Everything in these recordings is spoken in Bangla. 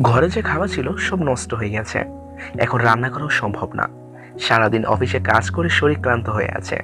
ঘরে যে খাবার ছিল সব নষ্ট হয়ে গেছে। এখন রান্না করাও সম্ভব না। সারাদিন অফিসে কাজ করে শরীর ক্লান্ত হয়ে আছে।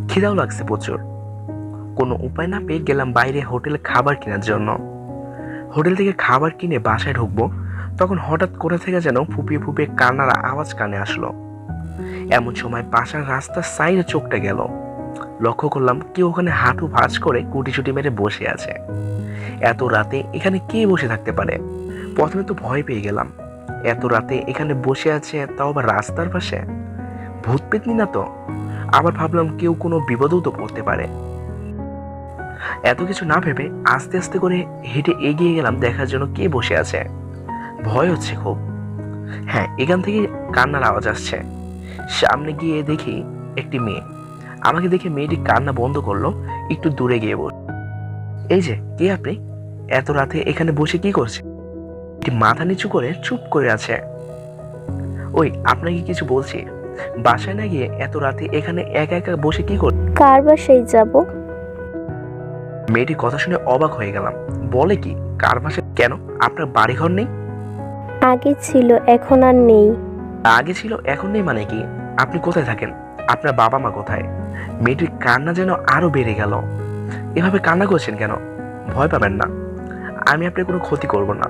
খিদাও লাগছে প্রচুর। কোনো উপায় না পেয়ে গেলাম বাইরে হোটেলে খাবার কেনার জন্য। হোটেল থেকে খাবার কিনে বাসায় ঢুকবো, তখন হঠাৎ করে থেকে যেন ফুপিয়ে ফুপিয়ে কান্নার আওয়াজ কানে আসলো। এমন সময় বাসার রাস্তার সাইডে চোখটা গেল। লক্ষ্য করলাম কেউ ওখানে হাঁটু ভাঁজ করে কুটিচুটি মেরে বসে আছে। এত রাতে এখানে কে বসে থাকতে পারে? প্রথমে তো ভয় পেয়ে গেলাম। এত রাতে এখানে বসে আছে, তাও আবার রাস্তার পাশে। ভূত পেতনি না তো? আবার ভাবলাম কেউ কোনো বিপদেও তো পড়তে পারে। এত কিছু না ভেবে আস্তে আস্তে করে হেঁটে এগিয়ে গেলাম দেখার জন্য কে বসে আছে। ভয় হচ্ছে খুব। হ্যাঁ, এখান থেকে কান্নার আওয়াজ আসছে। সামনে গিয়ে দেখি একটি মেয়ে। আমাকে দেখে মেয়েটি কান্না বন্ধ করলো, একটু দূরে গিয়ে বল, এই যে কে আপনি? এত রাতে এখানে বসে কি করছে? মাথা নিচু করে চুপ করে আছে। ওই, আপনাকে কিছু বলছি। বাসায় না গিয়ে এত রাতে এখানে একা একা বসে কি কর? কার বাসায় যাব? মেয়েটি কথা শুনে অবাক হয়ে গেলাম। বলে কি, কার বাসায়? কেন, আপনার বাড়িঘর নেই? আগে ছিল, এখন আর নেই। আগে ছিল, এখন নেই মানে কি? আপনি কোথায় থাকেন? আপনার বাবা মা কোথায়? মেয়েটির কান্না যেন আরো বেড়ে গেল। এভাবে কান্না করছেন কেন? ভয় পাবেন না, আমি আপনার কোনো ক্ষতি করব না।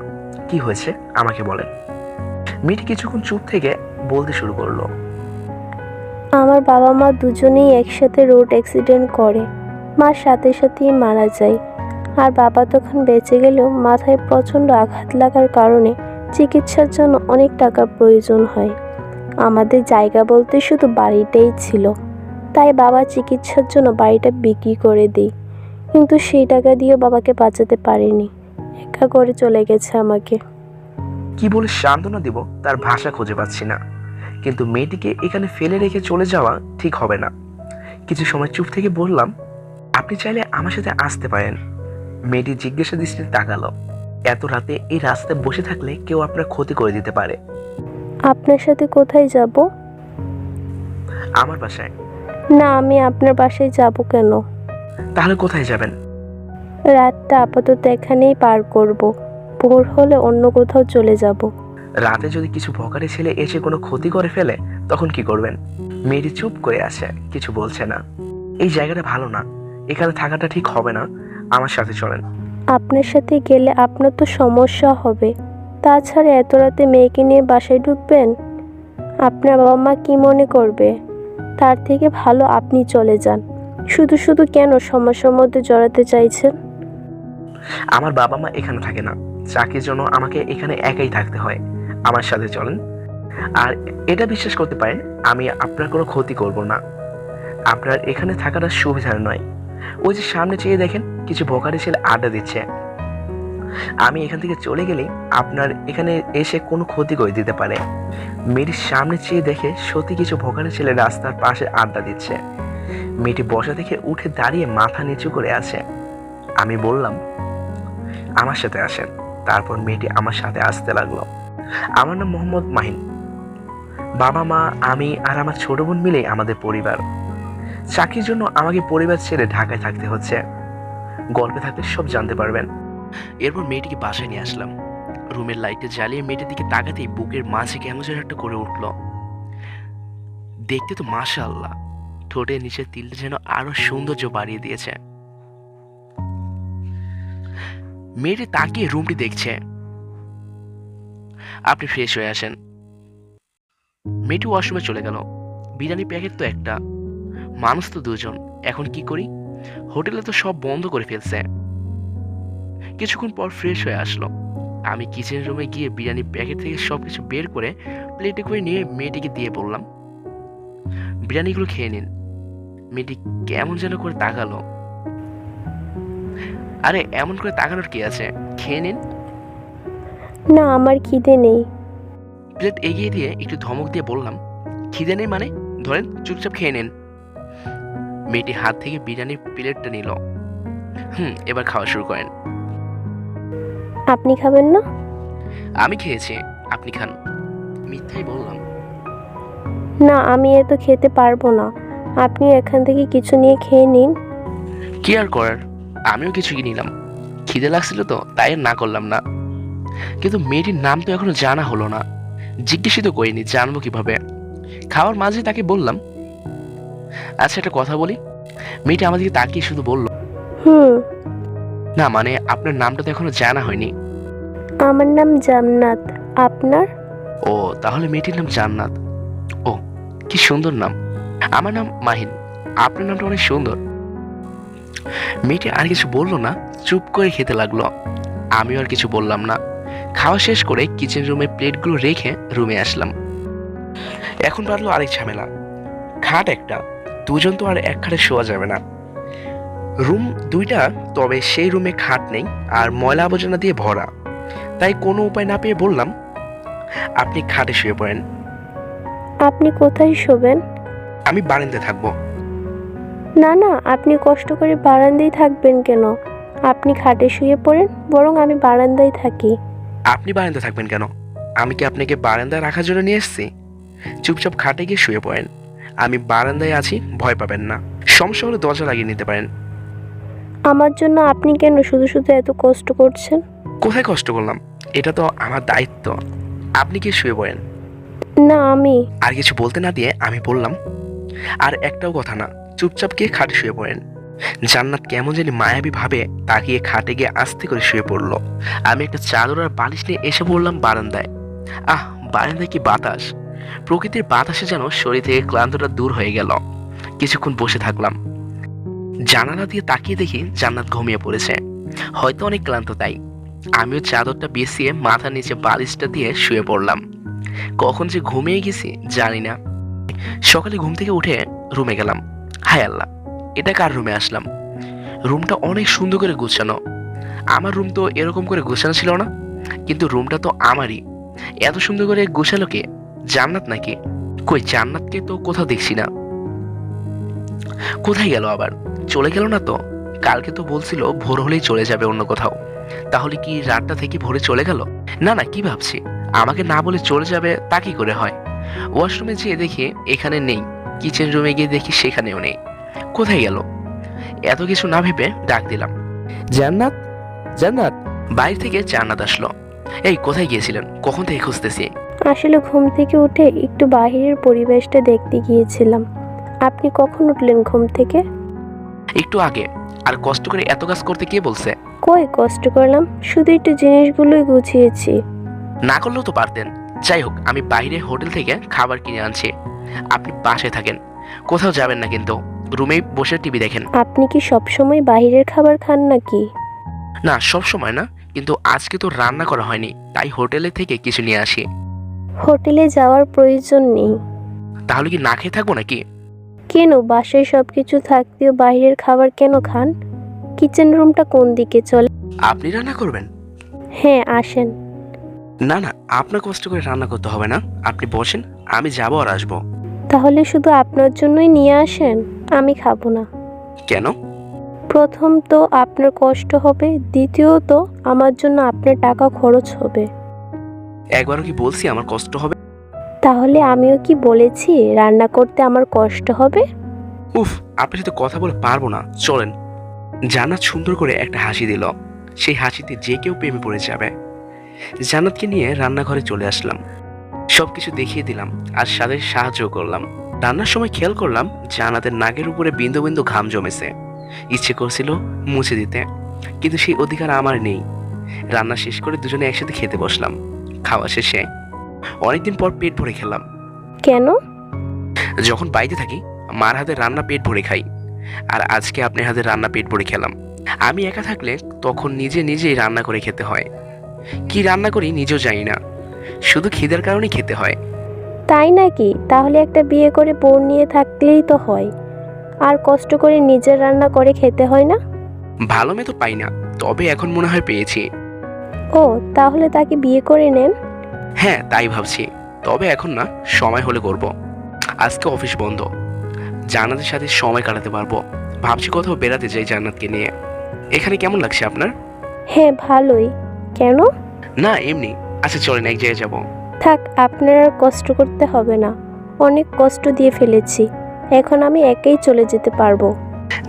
কি হয়েছে আমাকে বলেন। মেয়েটি কিছুক্ষণ চুপ থেকে বলতে শুরু করলো। আমার বাবা মা দুজনেই একসাথে রোড অ্যাক্সিডেন্ট করে। মার সাথে সাথেই মারা যায়। আর বাবা তখন বেঁচে গেলেও মাথায় প্রচণ্ড আঘাত লাগার কারণে চিকিৎসার জন্য অনেক টাকার প্রয়োজন হয়। আমাদের জায়গা বলতে শুধু বাড়িটাই ছিল। তাই বাবা চিকিৎসার জন্য বাড়িটা বিক্রি করে দিই। কিন্তু সেই টাকা দিয়ে বাবাকে বাঁচাতে পারিনি। একা করে চলে গেছে আমাকে। কি বলে সান্ত্বনা দিব তার ভাষা খুঁজে পাচ্ছি না। কিন্তু মেয়েটিকে এখানে ফেলে রেখে চলে যাওয়া ঠিক হবে না। কিছু সময় চুপ থেকে বললাম, আপনি চাইলে আমার সাথে আসতে পারেন। মেয়েটি জিজ্ঞাসা দৃষ্টিতে তাকালো। এত রাতে এই রাস্তায় বসে থাকলে কেউ আপনার ক্ষতি করে দিতে পারে। আপনার সাথে কোথায় যাব? আমার বাসায়। না, আমি আপনার বাসায় যাব কেন? তাহলে কোথায় যাবেন? রাতটা আপাতত এখানেই পার করব। ভোর হলে অন্য কোথাও চলে যাব। রাতে যদি কিছু ভকারি ছেলে এসে কোনো ক্ষতি করে ফেলে, তখন কি করবেন? মেয়েটি চুপ করে আছে, কিছু বলছে না। এই জায়গাটা ভালো না, এখানে থাকাটা ঠিক হবে না। আমার সাথে চলেন। আপনার সাথে গেলে আপনার তো সমস্যা হবে। তাছাড়া এত রাতে মেয়েকে নিয়ে বাসায় ঢুকবেন? আপনার বাবা মা কি মনে করবে? তার থেকে ভালো আপনি চলে যান। শুধু শুধু কেন সমস্যার মধ্যে জড়াতে চাইছেন? আমার বাবা মা এখানে থাকে না, চাকরির জন্য আমাকে এখানে একাই থাকতে হয়। আমার সাথে চলেন। আর এটা বিশ্বাস করতে পারেন, আমি আপনার কোনো ক্ষতি করব না। আপনার এখানে থাকাটা সুবিধার নয়। ওই যে সামনে চেয়ে দেখেন, কিছু ভোকারি ছেলে আড্ডা দিচ্ছে। আমি এখান থেকে চলে গেলেই আপনার এখানে এসে কোনো ক্ষতি করে দিতে পারে। মেয়েটির সামনে চেয়ে দেখে সত্যি কিছু ভোকারি ছেলে রাস্তার পাশে আড্ডা দিচ্ছে। মেয়েটি বসা থেকে উঠে দাঁড়িয়ে মাথা নিচু করে আছে। আমি বললাম, আমার সাথে আসেন। তারপর মেয়েটি আমার সাথে আসতে লাগলো। আমার নাম মোহাম্মদ মাহিন। বাবা মা, আমি আর আমার ছোট বোন মিলেই আমাদের পরিবার। চাকরির জন্য আমাকে পরিবার ছেড়ে ঢাকায় থাকতে হচ্ছে। গল্পে থাকলে সব জানতে পারবেন। এরপর মেয়েটিকে বাসায় নিয়ে আসলাম। রুমের লাইটে জ্বালিয়ে মেয়েটির দিকে তাকাতেই বুকের মাঝে কেমন যেন একটা করে উঠল। দেখতে তো মাশাআল্লাহ, ঠোঁটের নিচে তিলটা যেন আরো সৌন্দর্য বাড়িয়ে দিয়েছে। মেয়েটি তাকিয়ে রুমটি দেখছে। আপনি ফ্রেশ হয়ে আসেন। মেয়েটি ওয়াশরুমে চলে গেল। বিরিয়ানি প্যাকেট তো একটা, মানুষ তো দুজন, এখন কি করি? হোটেলে তো সব বন্ধ করে ফেলছে। কিছুক্ষণ পর ফ্রেশ হয়ে আসলো। আমি কিচেন রুমে গিয়ে বিরিয়ানি প্যাকেট থেকে সবকিছু বের করে প্লেটে করে নিয়ে মেয়েটিকে দিয়ে বললাম, বিরিয়ানিগুলো খেয়ে নিন। মেয়েটি কেমন যেন করে তাকালো। আরে এমন করে তাকানোর কি আছে, খেয়ে নিন। না, আমার খিদে নেই। প্লেট এগিয়ে দিয়ে একটু ধমক দিয়ে বললাম, খিদে নেই মানে? ধরেন, চুপচাপ খেয়ে নিন। মেয়েটি হাত থেকে বিরিয়ানির প্লেটটা নিল। এবার খাওয়া শুরু করেন। আপনি খাবেন না? আমি খেয়েছি, আপনি খান। মিথ্যাই বললাম। না, আমি এত খেতে পারবো না। আপনি এখান থেকে কিছু নিয়ে খেয়ে নিন। কি আর করার, আমিও কিছু নিলাম। খিদে লাগছিল তো, তাই আর না করলাম না। কিন্তু মেয়েটির নাম তো এখনো জানা হলো না। জিজ্ঞেসই তো করিনি, জানবো কিভাবে? খাওয়ার মাঝে তাকে বললাম, আচ্ছা একটা কথা বলি। মেয়েটি আমাদেরকে তাকিয়ে শুধু বলল, হুম। না মানে আপনার নামটা তো এখনো জানা হয়নি। আমার নাম জান্নাত। আপনার? ও তাহলে মেয়েটির নাম জান্নাত। ও কি সুন্দর নাম। আমার নাম মাহিন। আপনার নামটা অনেক সুন্দর। মেয়েটি আর কিছু বললো না, চুপ করে খেতে লাগলো। আমিও আর কিছু বললাম না। খাওয়া শেষ করে কিচেন রুমে প্লেটগুলো রেখে রুমে আসলাম। এখন বাড়লো আরেক ঝামেলা। খাট একটা, দুজন তো আর এক খাটে শোয়া যাবে না। রুম দুইটা, তবে সেই রুমে খাট নেই আর ময়লা আবর্জনা দিয়ে ভরা। তাই কোনো উপায় না পেয়ে বললাম, আপনি খাটে শুয়ে পড়েন, আপনি কোথায় শোবেন? আমি বারান্দায় থাকবো। না না, আপনি কষ্ট করে বারান্দায় থাকবেন কেন? আপনি খাটে শুয়ে পড়েন, বরং আমি বারান্দায় থাকি। আপনি বারান্দায় থাকবেন কেন? আমি কি আপনাকে বারান্দায় রাখার জন্য নিয়ে এসেছি? চুপচাপ খাটে গিয়ে শুয়ে পড়েন। আমি বারান্দায় আছি, ভয় পাবেন না। সমস্যা হলে দরজা লাগিয়ে নিতে পারেন। আমার জন্য আপনি কেন শুধু শুধু এত কষ্ট করছেন? কোথায় কষ্ট করলাম? এটা তো আমার দায়িত্ব। আপনি কি শুয়ে পড়েন। না আমি। আর কিছু বলতে না দিয়ে আমি বললাম, আর একটাও কথা না, চুপচাপ গিয়ে খাটে শুয়ে পড়েন। জান্নাত কেমন জানি মায়াবী ভাবে তাকিয়ে খাটে গিয়ে আস্তে করে শুয়ে পড়লো। আমি একটা চাদর আর বালিশ নিয়ে এসে পড়লাম বারান্দায়। আহ, বারান্দায় কি বাতাস! প্রকৃতির বাতাসে যেন শরীর থেকে ক্লান্তটা দূর হয়ে গেল। কিছুক্ষণ বসে থাকলাম। জানালা দিয়ে তাকিয়ে দেখি জান্নাত ঘুমিয়ে পড়েছে, হয়তো অনেক ক্লান্ত তাই। আমিও চাদরটা বিছিয়ে মাথার নিচে বালিশটা দিয়ে শুয়ে পড়লাম। কখন যে ঘুমিয়ে গেছি জানি না। সকালে ঘুম থেকে উঠে রুমে গেলাম। হায় আল্লাহ, এটা কার রুমে আসলাম? রুমটা অনেক সুন্দর করে গুছানো। আমার রুম তো এরকম করে গুছানো ছিল না, কিন্তু রুমটা তো আমারই। এত সুন্দর করে গুছালো কে? জান্নাত নাকি? কই জান্নাতকে তো কোথাও দেখছি না। কোথায় গেল আবার? চলে গেল না তো? কালকে তো বলছিল ভোর হলেই চলে যাবে অন্য কোথাও। তাহলে কি রাতটা থেকে ভোরে চলে গেল? না না, কি ভাবছি, আমাকে না বলে চলে যাবে তা কি করে হয়? ওয়াশরুমে যেয়ে দেখি এখানে নেই, কিচেন রুমে গিয়ে দেখি সেখানেও নেই। কোথায় গেল? এত কিছু না ভেবে ডাক দিলাম, জান্নাত, জান্নাত। বাইরে থেকে জান্নাত আসলো। এই কোথায় গিয়েছিলেন? কখন থেকে খুঁজতেছি। আসলে ঘুম থেকে উঠে একটু বাইরের পরিবেশটা দেখতে গিয়েছিলাম। আপনি কখন উঠলেন ঘুম থেকে? একটু আগে। আর কষ্ট করে এত কাজ করতে কে বলছে? কই কষ্ট করলাম, শুধু একটু জিনিসগুলোই গুছিয়েছি। না করলেও তো পারতেন। যাই হোক, আমি বাইরে হোটেল থেকে খাবার কিনে আনছি। আপনি বাসায় থাকেন, কোথাও যাবেন না কিন্তু। রুমেই বসে টিভি দেখেন। আপনি কি সবসময় বাইরের খাবার খান নাকি? না, সব সময় না, কিন্তু আজকে তো রান্না করা হয়নি, তাই হোটেলে থেকে কিছু নিয়ে আসি। হোটেলে যাওয়ার প্রয়োজন নেই। তাহলে কি না খেয়ে থাকবো নাকি? কেন, বাসায় সবকিছু থাকতেও বাইরের খাবার কেন খান? কিচেন রুমটা কোন দিকে চলে? আপনি রান্না করবেন? হ্যাঁ আসেন। না না, আপনার কষ্ট করে রান্না করতে হবে না। আপনি বসেন, আমি যাবো আর আসবো। তাহলে শুধু আপনার জন্যই নিয়ে আসেন, আমি খাবো না। কেন? প্রথম তো আপনার কষ্ট হবে, দ্বিতীয়ত আমার জন্য আপনার টাকা খরচ হবে। একবারও কি বলছি আমার কষ্ট হবে? তাহলে আমিও কি বলেছি রান্না করতে আমার কষ্ট হবে? উফ, আপনার সাথে কথা বলে পারবো না, চলেন। জান্নাত সুন্দর করে একটা হাসি দিল। সেই হাসিতে যে কেউ প্রেমে পড়ে যাবে। জান্নাতকে নিয়ে রান্নাঘরে চলে আসলাম। সবকিছু দেখিয়ে দিলাম আর সাথে সাহায্য করলাম। রান্নার সময় খেয়াল করলাম জান্নাতের নাকের উপরে বিন্দু বিন্দু ঘাম জমেছে। ইচ্ছে করছিল মুছে দিতে, কিন্তু সেই অধিকার আমার নেই। রান্না শেষ করে দুজনে একসাথে খেতে বসলাম। খাওয়া শেষে অনেকদিন পর পেট ভরে খেলাম। কেন? যখন বাইরে থাকি মার হাতে রান্না পেট ভরে খাই, আর আজকে আপনার হাতে রান্না পেট ভরে খেলাম। আমি একা থাকলে তখন নিজে নিজেই রান্না করে খেতে হয়। কি রান্না করি নিজেও জানি না, শুধু খিদের কারণেই খেতে হয়। তাই নাকি? তাহলে একটা বিয়ে করে বউ নিয়ে থাকলেই তো হয়, আর কষ্ট করে নিজের রান্না করে খেতে হয় না? ভালো মেয়ে তো পাই না, তবে এখন মনে হয় পেয়েছি। ও, তাহলে তাকে বিয়ে করে নেন। হ্যাঁ তাই ভাবছি, তবে এখন না, সময় হলে করব। আজকে অফিস বন্ধ, জান্নাতের সাথে সময় কাটাতে পারবো। ভাবছি কোথাও বেড়াতে যাই জান্নাতকে নিয়ে। এখানে কেমন লাগছে আপনার? হ্যাঁ ভালোই। কেন? না এমনি। আচ্ছা চলেন, এক জায়গায় যাবো। থাক, আপনার আর কষ্ট করতে হবে না, অনেক কষ্ট দিয়ে ফেলেছি। এখন আমি একাই চলে যেতে পারবো।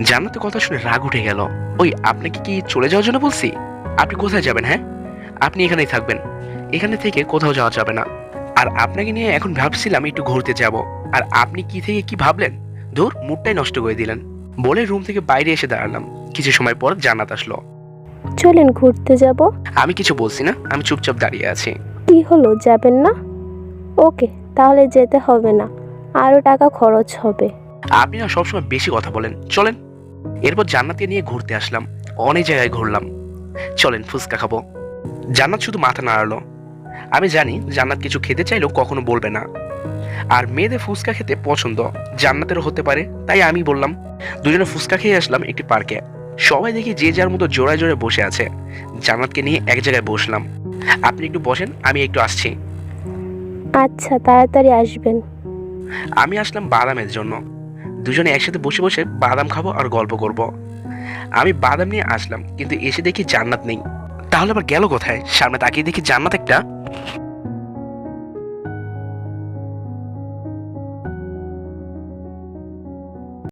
জান্নাতের কথা শুনে রাগ উঠে গেল। ওই, আপনাকে কি চলে যাওয়ার জন্য বলছি? আপনি কোথায় যাবেন? হ্যাঁ, আপনি এখানেই থাকবেন, এখানে থেকে কোথাও যাওয়া যাবে না। আর আপনাকে নিয়ে এখন ভাবছিলাম একটু ঘুরতে যাব, আর আপনি কি থেকে কি ভাবলেন, ধুর মুডটাই নষ্ট করে দিলেন। বলে রুম থেকে বাইরে এসে দাঁড়ালাম। কিছু সময় পর জান্নাত আসলো। চলেন ঘুরতে যাব। আমি কিছু বলছি না, আমি চুপচাপ দাঁড়িয়ে আছি। কি হলো, যাবেন না? ওকে, তাহলে যেতে হবে না, আরও টাকা খরচ হবে। আপনি না সবসময় বেশি কথা বলেন, চলেন। এরপর জান্নাতকে নিয়ে ঘুরতে আসলাম, অনেক জায়গায় ঘুরলাম। চলেন ফুচকা খাবো। জান্নাত শুধু মাথা নাড়ালো। আমি জানি জান্নাত কিছু খেতে চাইলেও কখনো বলবে না, আর মেয়েদের ফুচকা খেতে পছন্দ, জান্নাতেরও হতে পারে, তাই আমি বললাম। দুজনে ফুচকা খেয়ে আসলাম একটি পার্কে। সবাই দেখি যে যার মতো জোড়ায় জোড়ায় বসে আছে। জান্নাতকে নিয়ে এক জায়গায় বসলাম। আপনি একটু বসেন, আমি একটু আসছি। আচ্ছা, তাড়াতাড়ি আসবেন। আমি আসলাম বাদামের জন্য। দুজনে একসাথে বসে বসে বাদাম খাবো আর গল্প করব। আমি বাদাম নিয়ে আসলাম, কিন্তু এসে দেখি জান্নাত নেই। তাহলে আবার গেল কোথায়? সামনে তাকিয়ে দেখি জান্নাত একটা